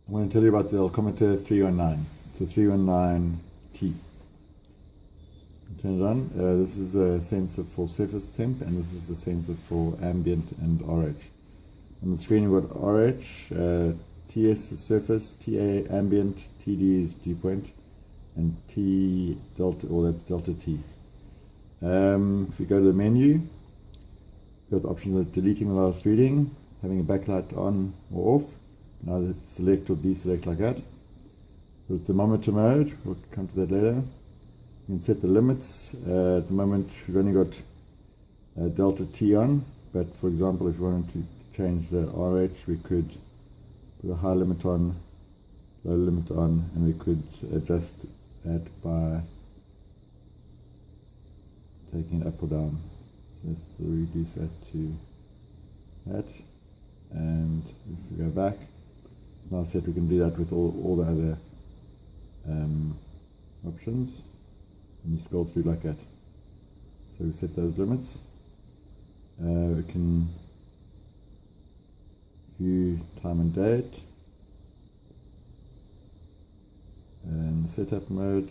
I'm going to tell you about the Elcometer 319. It's a 319T. Turn it on. This is a sensor for surface temp, and this is the sensor for ambient and RH. On the screen you've got RH, TS is surface, TA ambient, TD is dew point, and T delta, or that's delta T. If you go to the menu, you've got the options of deleting the last reading, having a backlight on or off. Now select or deselect like that. With thermometer mode, we'll come to that later. You can set the limits. At the moment we've only got delta T on, but for example if we wanted to change the RH, we could put a high limit on, low limit on, and we could adjust that by taking it up or down. Let's reduce that to that, and if we go back, now set, we can do that with all the other options, and you scroll through like that. So we set those limits. We can view time and date, and setup mode,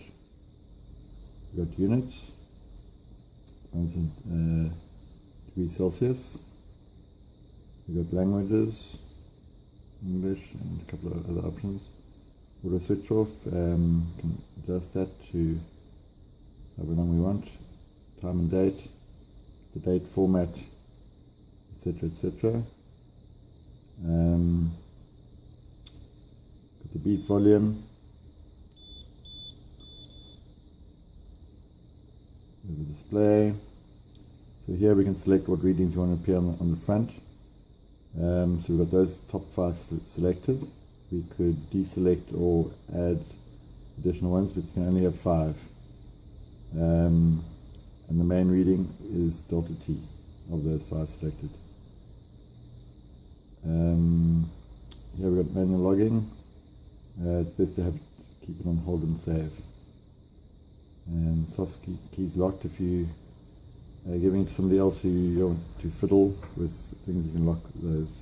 we've got units, degrees Celsius, we've got languages, English, and a couple of other options. Auto switch off, can adjust that to however long we want, time and date, the date format, etc, etc. Got the beat volume, there's the display. So here we can select what readings you want to appear on the front. So we've got those top 5 selected. We could deselect or add additional ones, but you can only have 5. And the main reading is delta T of those 5 selected. Here we've got manual logging. It's best to keep it on hold and save. And soft keys locked. If you are giving it to somebody else who you don't want to fiddle with things, you can lock those.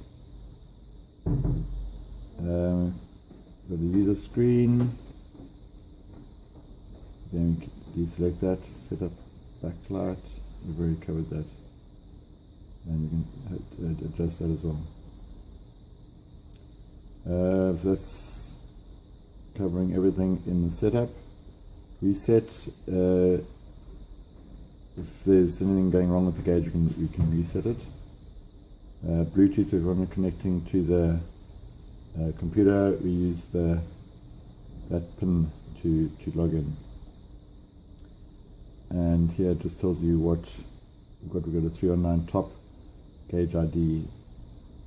Got the user screen. Again, we can deselect that, set up backlight. We've already covered that, and you can adjust that as well. So that's covering everything in the setup. Reset. If there's anything going wrong with the gauge, we can reset it. Bluetooth, if we're connecting to the computer, we use that pin to log in. And here it just tells you what we've got. We've got a 309 top, gauge ID,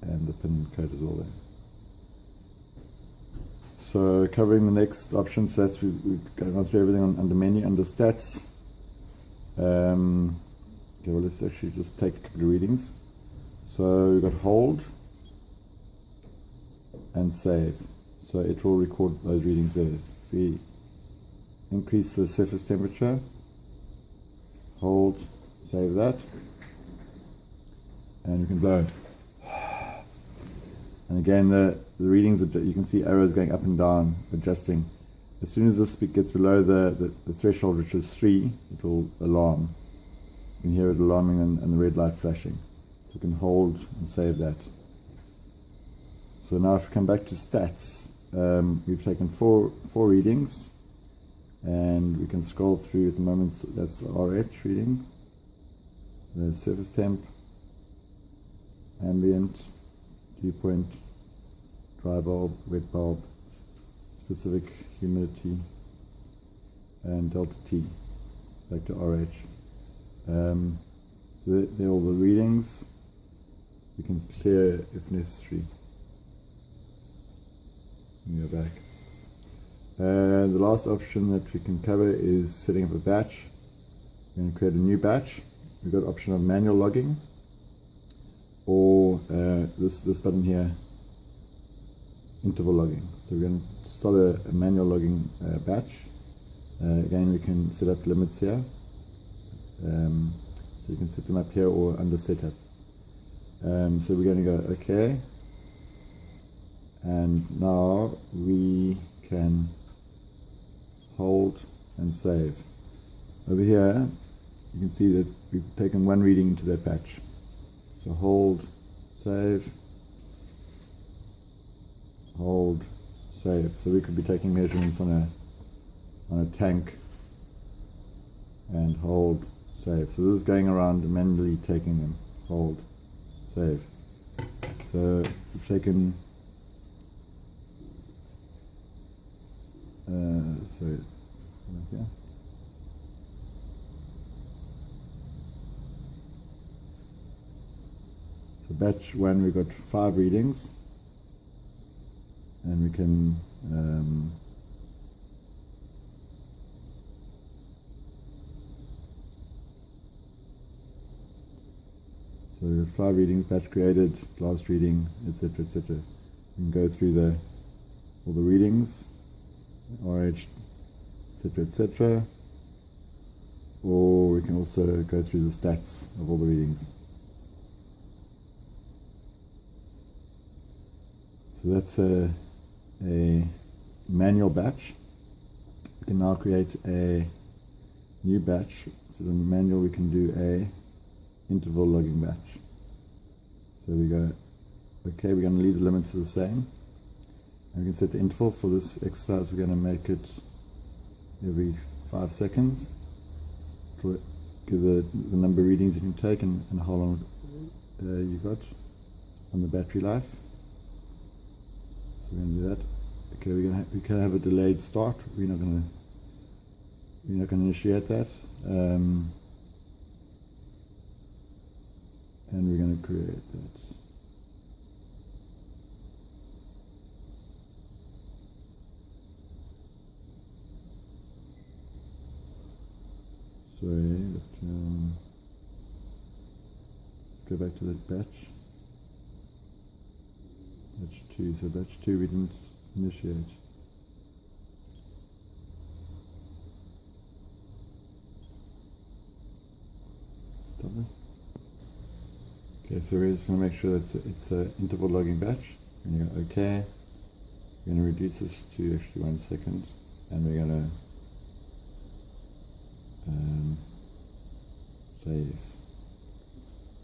and the pin code is all there. So covering the next option, so that's we've gone through everything under menu, under stats. Okay, well, let's actually just take a couple of readings. So we've got hold and save. So it will record those readings there. If we increase the surface temperature, hold, save that, and you can blow. And again, the readings, you can see arrows going up and down, adjusting. As soon as this gets below the threshold, which is 3, it will alarm. You can hear it alarming and the red light flashing. So you can hold and save that. So now if we come back to stats, we've taken four readings, and we can scroll through at the moment. So that's the RH reading, the surface temp, ambient, dew point, dry bulb, wet bulb, specific humidity, and delta T, back to RH. So they're all the readings. We can clear if necessary. And go back. The last option that we can cover is setting up a batch. We're going to create a new batch. We've got option of manual logging, or this button here, interval logging. So we're going to start a manual logging batch. Again, we can set up limits here. So you can set them up here or under setup. So we're going to go OK, And now we can hold and save. Over here you can see that we've taken one reading into that batch. So hold, save, hold, save. So we could be taking measurements on a tank, and hold, save. So this is going around manually taking them. Hold, save. So we've taken sorry, okay. So batch 1 we got 5 readings, and we can so we got 5 readings, batch created, last reading, etc., etc. We can go through all the readings, RH, etc., etc. Or we can also go through the stats of all the readings. So that's a manual batch. We can now create a new batch. So in the manual we can do a interval logging batch. So we go, okay, we're going to leave the limits the same. And we can set the interval for this exercise. We're going to make it every 5 seconds. Give the number of readings you can take and how long you got on the battery life. So we're going to do that. Okay, we can have a delayed start. We're not going to initiate that. And we're going to create that. Sorry, let's go back to that batch. Batch 2, so batch 2 we didn't initiate. Stop it. Okay, so we're just going to make sure that it's an interval logging batch. And you go OK. We're going to reduce this to actually 1 second, and we're going to say yes.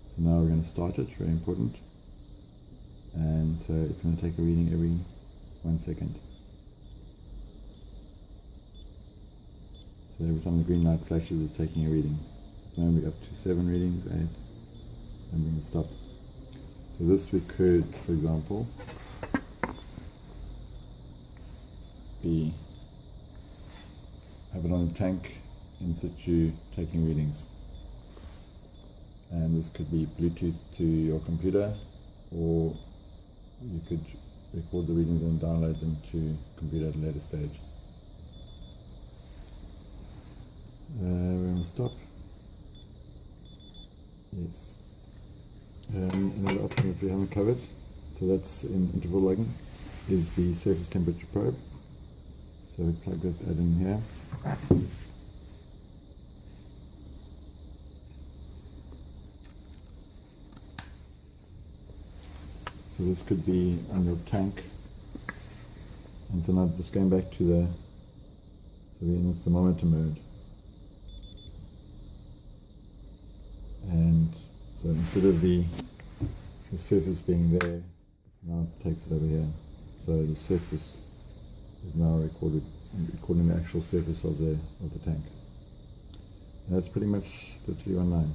So now we're going to start it, it's very important. And so it's going to take a reading every 1 second. So every time the green light flashes, it's taking a reading. So now we're up to 7 readings, 8, and we're going to stop. So this we could, for example, have it on a tank in situ taking readings, and this could be Bluetooth to your computer, or you could record the readings and download them to computer at a later stage. We're going to stop. Yes. Another option that we haven't covered, so that's in interval logging, is the surface temperature probe. So we plug that in here. So this could be on your tank, and so now just going back to so we're in the thermometer mode, and so instead of the surface being there, now it takes it over here. So the surface is now recording the actual surface of the tank. And that's pretty much the 319.